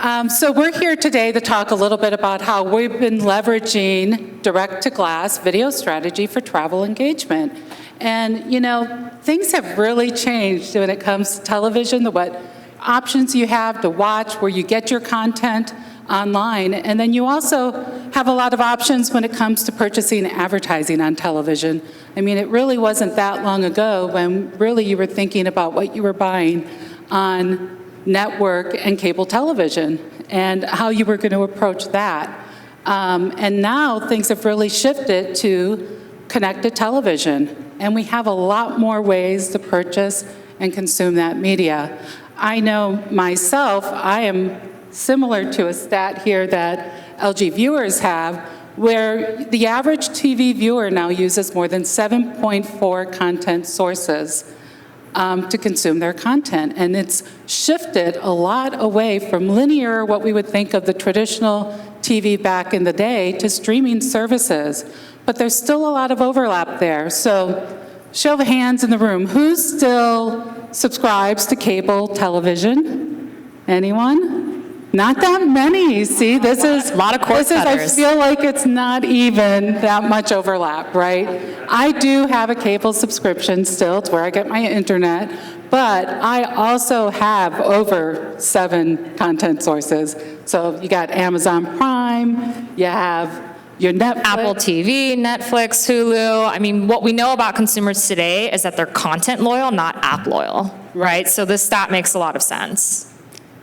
So we're here today to talk a little bit about how we've been leveraging direct-to-glass video strategy for travel engagement. And, you know, things have really changed when it comes to television, what options you have to watch, where you get your content online. And then you also have a lot of options when it comes to purchasing advertising on television. I mean, it really wasn't that long ago when really you were thinking about what you were buying on network and cable television and how you were going to approach that. And now things have really shifted to connected television. And we have a lot more ways to purchase and consume that media. I know myself, I am similar to a stat here that LG viewers have, where the average TV viewer now uses more than 7.4 content sources to consume their content. And it's shifted a lot away from linear, what we would think of the traditional TV back in the day, to streaming services. But there's still a lot of overlap there. So show of hands in the room, who still subscribes to cable television? Anyone? Not that many. See, this is a lot of cord cutters. I feel like it's not even that much overlap, right? I do have a cable subscription still. It's where I get my internet, but I also have over 7 content sources. So you got Amazon Prime, you have your Netflix. Apple TV, Netflix, Hulu. I mean, what we know about consumers today is that they're content loyal, not app loyal, right? So this stat makes a lot of sense.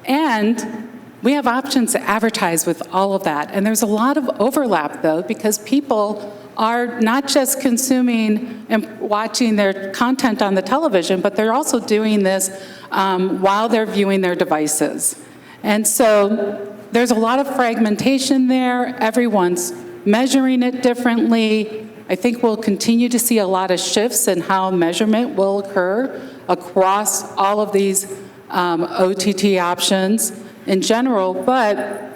And we have options to advertise with all of that. And there's a lot of overlap, though, because people are not just consuming and watching their content on the television, but they're also doing this while they're viewing their devices. And so there's a lot of fragmentation there. Everyone's measuring it differently. I think we'll continue to see a lot of shifts in how measurement will occur across all of these OTT options in general, but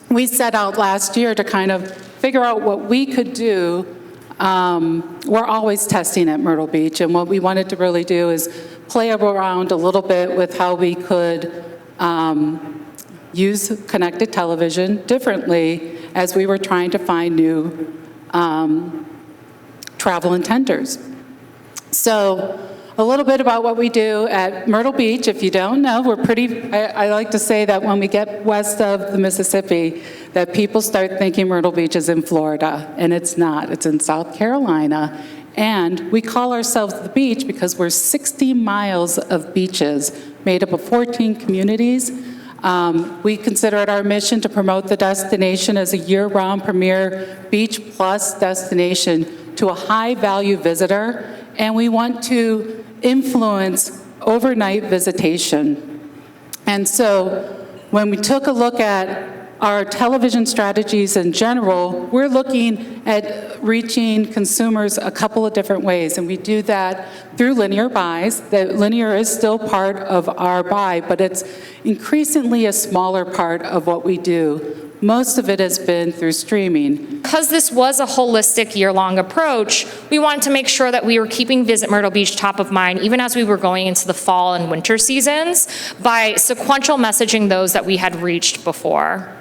we set out last year to kind of figure out what we could do. We're always testing at Myrtle Beach, and what we wanted to really do is play around a little bit with how we could use connected television differently as we were trying to find new travel intenders. So a little bit about what we do at Myrtle Beach. If you don't know, we're I like to say that when we get west of the Mississippi, that people start thinking Myrtle Beach is in Florida, and it's not. It's in South Carolina. And we call ourselves the beach because we're 60 miles of beaches made up of 14 communities. We consider it our mission to promote the destination as a year-round premier beach plus destination to a high-value visitor, and we want to influence overnight visitation. And so when we took a look at our television strategies in general, we're looking at reaching consumers a couple of different ways, and we do that through linear buys. That linear is still part of our buy, but it's increasingly a smaller part of what we do. Most of it has been through streaming. Because this was a holistic year-long approach, we wanted to make sure that we were keeping Visit Myrtle Beach top of mind, even as we were going into the fall and winter seasons, by sequential messaging those that we had reached before.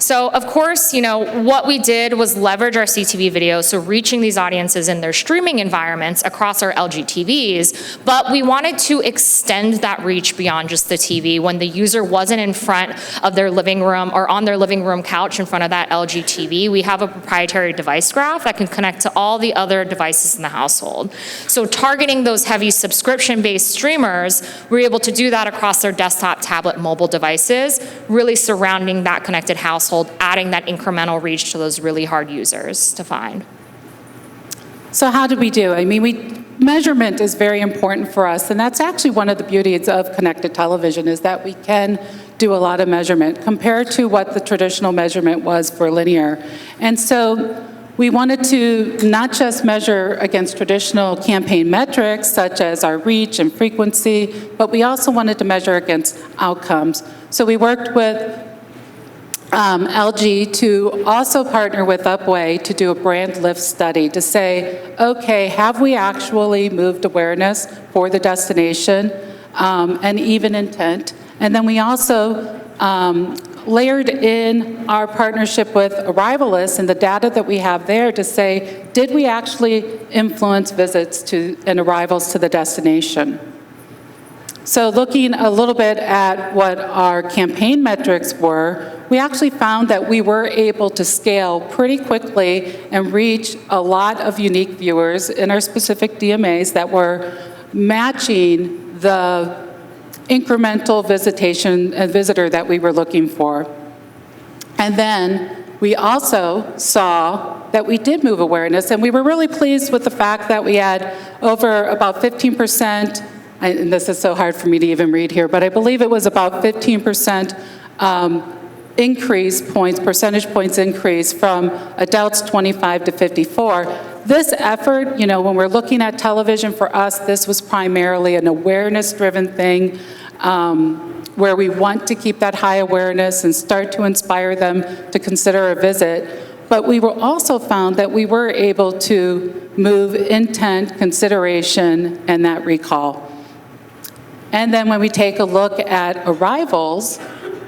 So, of course, you know, what we did was leverage our CTV video, so reaching these audiences in their streaming environments across our LG TVs, but we wanted to extend that reach beyond just the TV. When the user wasn't in front of their living room or on their living room couch in front of that LG TV, we have a proprietary device graph that can connect to all the other devices in the household. So targeting those heavy subscription-based streamers, we're able to do that across their desktop, tablet, mobile devices, really surrounding that connected household, adding that incremental reach to those really hard users to find. So how did we do? I mean, measurement is very important for us, and that's actually one of the beauties of connected television, is that we can do a lot of measurement compared to what the traditional measurement was for linear. And so we wanted to not just measure against traditional campaign metrics, such as our reach and frequency, but we also wanted to measure against outcomes. So we worked with LG to also partner with Upway to do a brand lift study to say, okay, have we actually moved awareness for the destination and even intent? And then we also layered in our partnership with Arrivalists and the data that we have there to say, did we actually influence visits to and arrivals to the destination? So looking a little bit at what our campaign metrics were, we actually found that we were able to scale pretty quickly and reach a lot of unique viewers in our specific DMAs that were matching the incremental visitor that we were looking for. And then we also saw that we did move awareness, and we were really pleased with the fact that we had over about 15%, and this is so hard for me to even read here, but I believe it was about 15% percentage points increase from adults 25 to 54. This effort, when we're looking at television, for us, this was primarily an awareness-driven thing, where we want to keep that high awareness and start to inspire them to consider a visit. But we were also found that we were able to move intent, consideration, and that recall. And then when we take a look at arrivals,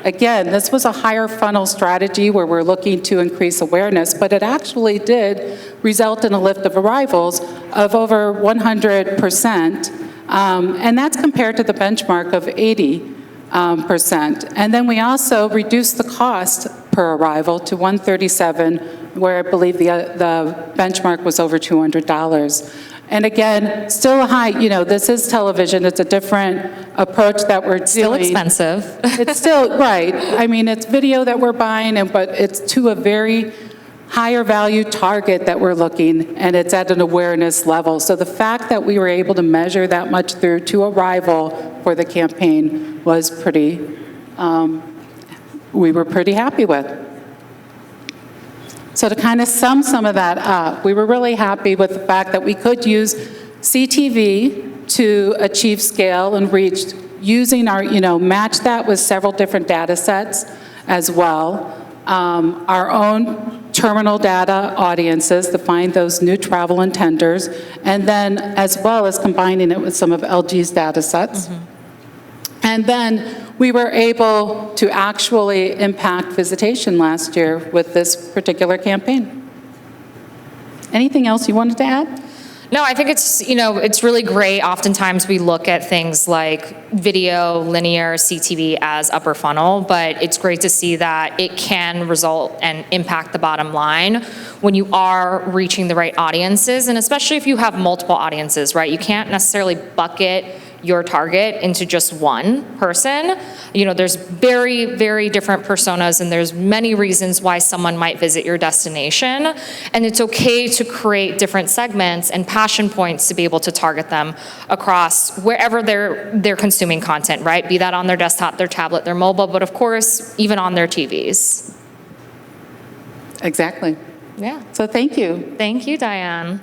again, this was a higher funnel strategy where we're looking to increase awareness, but it actually did result in a lift of arrivals of over 100%, and that's compared to the benchmark of 80%. And then we also reduced the cost per arrival to $137, where I believe the benchmark was over $200. And again, still a high, this is television, it's a different approach that we're doing. Still expensive. It's still, right. I mean, it's video that we're buying, but it's to a very higher value target that we're looking, and it's at an awareness level. So the fact that we were able to measure that much through to arrival for the campaign was we were pretty happy with. So to kind of sum some of that up, we were really happy with the fact that we could use CTV to achieve scale and reach, using our, match that with several different data sets as well. Our own terminal data audiences to find those new travel intenders, and then as well as combining it with some of LG's data sets. Mm-hmm. And then we were able to actually impact visitation last year with this particular campaign. Anything else you wanted to add? No, I think it's really great. Oftentimes we look at things like video, linear, CTV as upper funnel, but it's great to see that it can result and impact the bottom line when you are reaching the right audiences, and especially if you have multiple audiences, right? You can't necessarily bucket your target into just one person. There's very, very different personas, and there's many reasons why someone might visit your destination. And it's okay to create different segments and passion points to be able to target them across wherever they're consuming content, right? Be that on their desktop, their tablet, their mobile, but of course, even on their TVs. Exactly. Yeah. So thank you. Thank you, Diane.